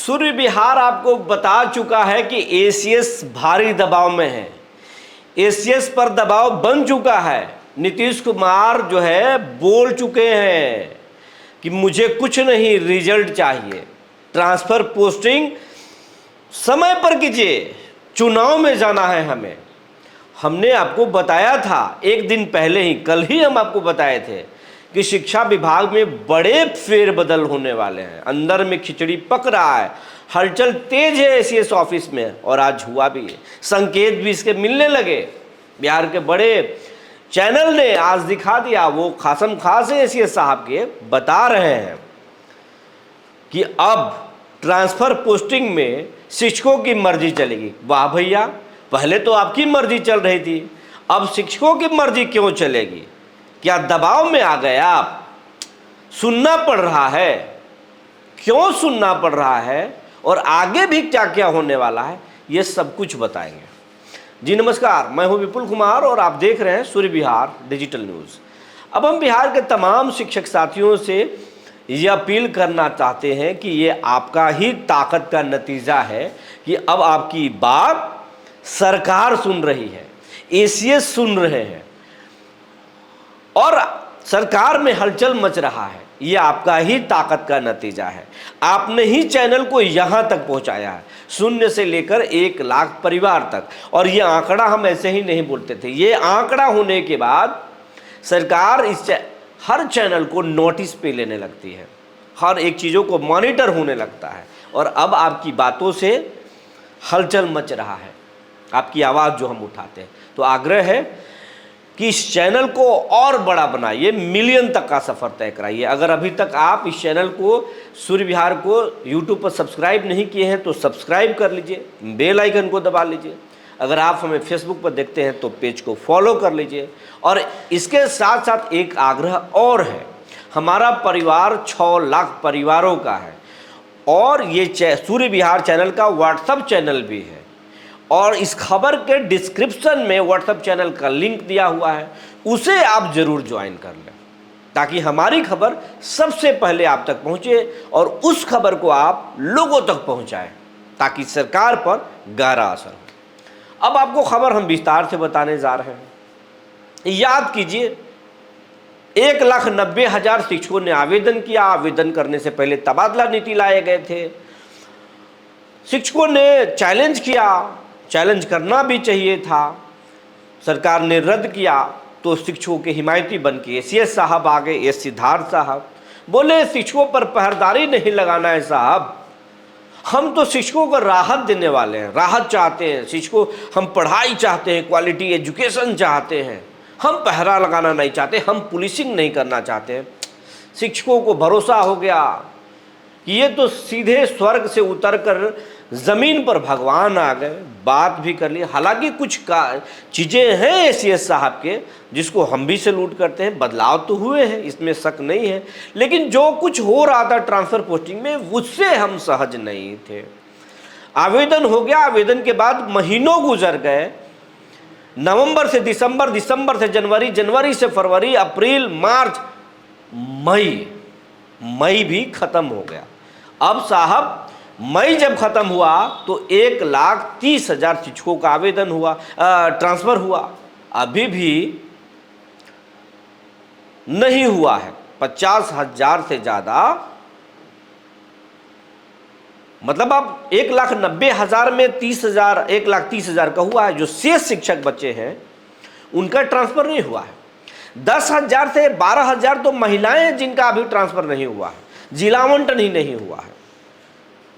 सूर्य विहार आपको बता चुका है कि एसीएस भारी दबाव में है। एसीएस पर दबाव बन चुका है। नीतीश कुमार जो है बोल चुके हैं कि मुझे कुछ नहीं, रिजल्ट चाहिए, ट्रांसफर पोस्टिंग समय पर कीजिए, चुनाव में जाना है हमें। हमने आपको बताया था एक दिन पहले ही, कल ही हम आपको बताए थे कि शिक्षा विभाग में बड़े फेरबदल होने वाले हैं। अंदर में खिचड़ी पक रहा है, हलचल तेज है एसीएस ऑफिस में, और आज हुआ भी है। संकेत भी इसके मिलने लगे। बिहार के बड़े चैनल ने आज दिखा दिया, वो खासम खास एसीएस साहब के बता रहे हैं कि अब ट्रांसफर पोस्टिंग में शिक्षकों की मर्जी चलेगी। वाह भैया, पहले तो आपकी मर्जी चल रही थी, अब शिक्षकों की मर्जी क्यों चलेगी? क्या दबाव में आ गए आप? सुनना पड़ रहा है। क्यों सुनना पड़ रहा है और आगे भी क्या क्या होने वाला है, ये सब कुछ बताएंगे। जी नमस्कार, मैं हूं विपुल कुमार और आप देख रहे हैं सूर्य विहार डिजिटल न्यूज़। अब हम बिहार के तमाम शिक्षक साथियों से ये अपील करना चाहते हैं कि ये आपका ही ताकत का नतीजा है कि अब आपकी बात सरकार सुन रही है, एसीएस सुन रहे हैं और सरकार में हलचल मच रहा है। ये आपका ही ताकत का नतीजा है। आपने ही चैनल को यहाँ तक पहुँचाया है, 0 से लेकर 1 लाख परिवार तक। और ये आंकड़ा हम ऐसे ही नहीं बोलते थे, ये आंकड़ा होने के बाद सरकार हर चैनल को नोटिस पे लेने लगती है, हर एक चीज़ों को मॉनिटर होने लगता है। और अब आपकी बातों से हलचल मच रहा है, आपकी आवाज़ जो हम उठाते हैं। तो आग्रह है कि इस चैनल को और बड़ा बनाइए, मिलियन तक का सफ़र तय कराइए। अगर अभी तक आप इस चैनल को, सूर्य विहार को यूट्यूब पर सब्सक्राइब नहीं किए हैं तो सब्सक्राइब कर लीजिए, बेल आइकन को दबा लीजिए। अगर आप हमें फेसबुक पर देखते हैं तो पेज को फॉलो कर लीजिए। और इसके साथ साथ एक आग्रह और है, हमारा परिवार 6 लाख परिवारों का है और ये सूर्य विहार चैनल का व्हाट्सएप चैनल भी है, और इस खबर के डिस्क्रिप्शन में व्हाट्सएप चैनल का लिंक दिया हुआ है, उसे आप जरूर ज्वाइन कर लें ताकि हमारी खबर सबसे पहले आप तक पहुंचे और उस खबर को आप लोगों तक पहुंचाएं ताकि सरकार पर गहरा असर हो। अब आपको खबर हम विस्तार से बताने जा रहे हैं। याद कीजिए, 1,90,000 शिक्षकों ने आवेदन किया। आवेदन करने से पहले तबादला नीति लाए गए थे। शिक्षकों ने चैलेंज किया, चैलेंज करना भी चाहिए था, सरकार ने रद्द किया। तो शिक्षकों के हिमायती बन के एसीएस साहब आ गए, एस सिद्धार्थ साहब बोले शिक्षकों पर पहरेदारी नहीं लगाना है साहब, हम तो शिक्षकों को राहत देने वाले हैं, राहत चाहते हैं शिक्षकों, हम पढ़ाई चाहते हैं, क्वालिटी एजुकेशन चाहते हैं, हम पहरा लगाना नहीं चाहते, हम पुलिसिंग नहीं करना चाहते हैं। शिक्षकों को भरोसा हो गया कि ये तो सीधे स्वर्ग से उतरकर ज़मीन पर भगवान आ गए, बात भी कर ली। हालांकि कुछ चीज़ें हैं एसीएस साहब के जिसको हम भी सैल्यूट करते हैं, बदलाव तो हुए हैं, इसमें शक नहीं है, लेकिन जो कुछ हो रहा था ट्रांसफ़र पोस्टिंग में उससे हम सहज नहीं थे। आवेदन हो गया, आवेदन के बाद महीनों गुजर गए, नवंबर से दिसंबर, दिसंबर से जनवरी, जनवरी से फरवरी, अप्रैल, मार्च, मई भी ख़त्म हो गया। अब साहब मई जब ख़त्म हुआ तो 1,30,000 शिक्षकों का आवेदन हुआ, ट्रांसफ़र हुआ, अभी भी नहीं हुआ है। 50,000 से ज़्यादा, मतलब अब 1,90,000 में 30,000, 1,30,000 का हुआ है। जो शेष शिक्षक बच्चे हैं उनका ट्रांसफ़र नहीं हुआ है। 10,000 से 12,000 तो महिलाएं हैं जिनका अभी ट्रांसफ़र नहीं हुआ है, जिला आवंटन ही नहीं हुआ है,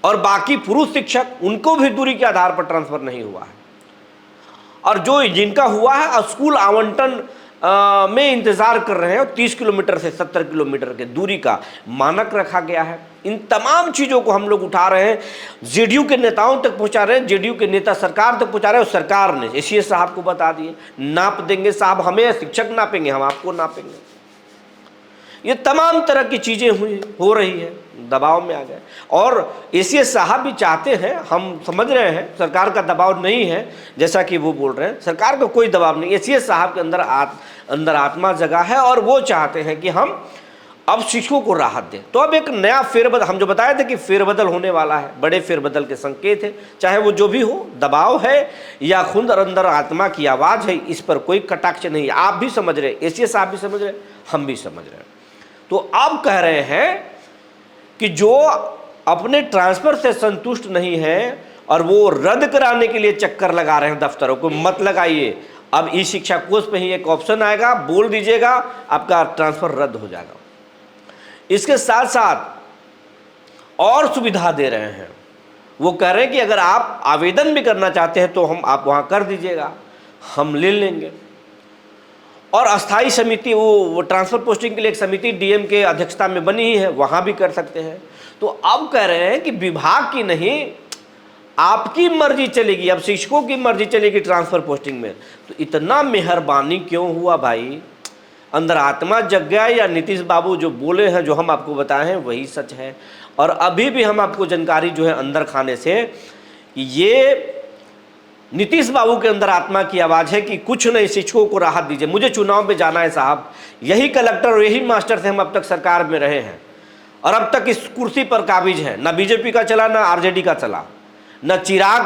और बाकी पुरुष शिक्षक उनको भी दूरी के आधार पर ट्रांसफ़र नहीं हुआ है। और जो जिनका हुआ है स्कूल आवंटन में इंतज़ार कर रहे हैं, और 30 किलोमीटर से 70 किलोमीटर के दूरी का मानक रखा गया है। इन तमाम चीज़ों को हम लोग उठा रहे हैं, जेडीयू के नेताओं तक पहुंचा रहे हैं, जेडीयू के नेता सरकार तक पहुंचा रहे हैं, और सरकार ने एसीएस साहब को बता दिए नाप देंगे साहब, हमें शिक्षक नापेंगे, हम आपको नापेंगे। ये तमाम तरह की चीज़ें हो रही है, दबाव में आ गए। और एसीएस साहब भी चाहते हैं, हम समझ रहे हैं सरकार का दबाव नहीं है जैसा कि वो बोल रहे हैं, सरकार का कोई दबाव नहीं। एसीएस साहब के अंदर आत्मा जगा है और वो चाहते हैं कि हम अब शिक्षकों को राहत दे। तो अब एक नया फेरबदल, हम जो बताए थे कि फेरबदल होने वाला है, बड़े फेरबदल के संकेत है, चाहे वो जो भी हो, दबाव है या खुद अंदर आत्मा की आवाज़ है, इस पर कोई कटाक्ष नहीं। आप भी समझ रहे, एसीएस आप भी समझ रहे, हम भी समझ रहे हैं। तो अब कह रहे हैं कि जो अपने ट्रांसफर से संतुष्ट नहीं है और वो रद्द कराने के लिए चक्कर लगा रहे हैं दफ्तरों को, मत लगाइए। अब ई शिक्षा कोष पे ही एक ऑप्शन आएगा, बोल दीजिएगा, आपका ट्रांसफर रद्द हो जाएगा। इसके साथ साथ और सुविधा दे रहे हैं, वो कह रहे हैं कि अगर आप आवेदन भी करना चाहते हैं तो आप वहाँ कर दीजिएगा, हम ले लेंगे। और अस्थाई समिति, वो ट्रांसफर पोस्टिंग के लिए एक समिति डीएम के अध्यक्षता में बनी ही है, वहाँ भी कर सकते हैं। तो अब कह रहे हैं कि विभाग की नहीं, आपकी मर्जी चलेगी, अब शिक्षकों की मर्जी चलेगी ट्रांसफर पोस्टिंग में। तो इतना मेहरबानी क्यों हुआ भाई? अंदर आत्मा जग गया या नीतीश बाबू जो बोले हैं, जो हम आपको बताए हैं, वही सच है? और अभी भी हम आपको जानकारी जो है अंदर खाने से, ये नीतीश बाबू के अंदर आत्मा की आवाज़ है कि कुछ नहीं, शिक्षकों को राहत दीजिए, मुझे चुनाव में जाना है साहब। यही कलेक्टर और यही मास्टर से हम अब तक सरकार में रहे हैं और अब तक इस कुर्सी पर काबिज है। ना बीजेपी का चला, ना आरजेडी का चला, ना चिराग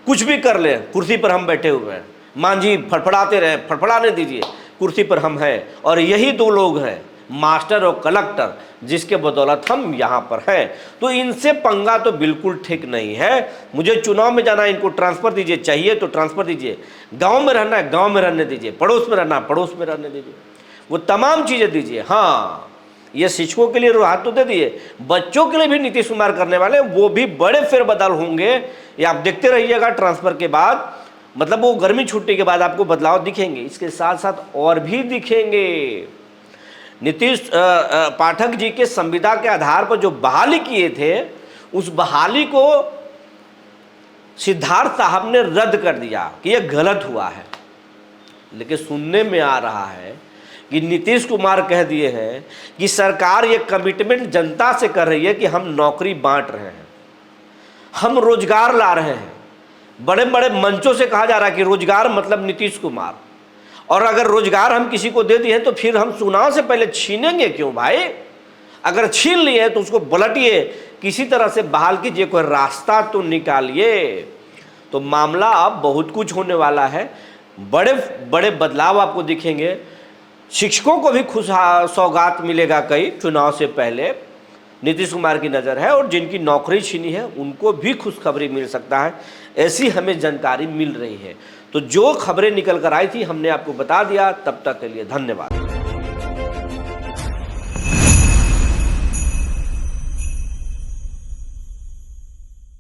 कुछ भी कर ले, कुर्सी पर हम बैठे हुए हैं। मांझी फड़फड़ाते रहे, फड़फड़ाने दीजिए, कुर्सी पर हम हैं। और यही दो लोग हैं, मास्टर और कलेक्टर, जिसके बदौलत हम यहाँ पर हैं। तो इनसे पंगा तो बिल्कुल ठीक नहीं है। मुझे चुनाव में जाना है, इनको ट्रांसफ़र दीजिए, चाहिए तो ट्रांसफ़र दीजिए, गांव में रहना है गांव में रहने दीजिए, पड़ोस में रहना पड़ोस में रहने दीजिए, वो तमाम चीज़ें दीजिए। हाँ, ये शिक्षकों के लिए राहत तो दे दिए, बच्चों के लिए भी नीतीश कुमार करने वाले, वो भी बड़े फेरबदल होंगे। ये आप देखते रहिएगा, ट्रांसफ़र के बाद, मतलब वो गर्मी छुट्टी के बाद आपको बदलाव दिखेंगे। इसके साथ साथ और भी दिखेंगे। नीतीश पाठक जी के संविदा के आधार पर जो बहाली किए थे, उस बहाली को सिद्धार्थ साहब ने रद्द कर दिया कि यह गलत हुआ है। लेकिन सुनने में आ रहा है कि नीतीश कुमार कह दिए हैं कि सरकार ये कमिटमेंट जनता से कर रही है कि हम नौकरी बांट रहे हैं, हम रोजगार ला रहे हैं। बड़े बड़े मंचों से कहा जा रहा है कि रोजगार मतलब नीतीश कुमार। और अगर रोजगार हम किसी को दे दिए तो फिर हम चुनाव से पहले छीनेंगे क्यों भाई? अगर छीन लिए तो उसको पलटिए, किसी तरह से बहाल कीजिए, कोई रास्ता तो निकालिए। तो मामला अब बहुत कुछ होने वाला है, बड़े बड़े बदलाव आपको दिखेंगे। शिक्षकों को भी सौगात मिलेगा कई चुनाव से पहले, नीतीश कुमार की नज़र है। और जिनकी नौकरी छीनी है उनको भी खुशखबरी मिल सकता है, ऐसी हमें जानकारी मिल रही है। तो जो खबरें निकल कर आई थी हमने आपको बता दिया। तब तक के लिए धन्यवाद।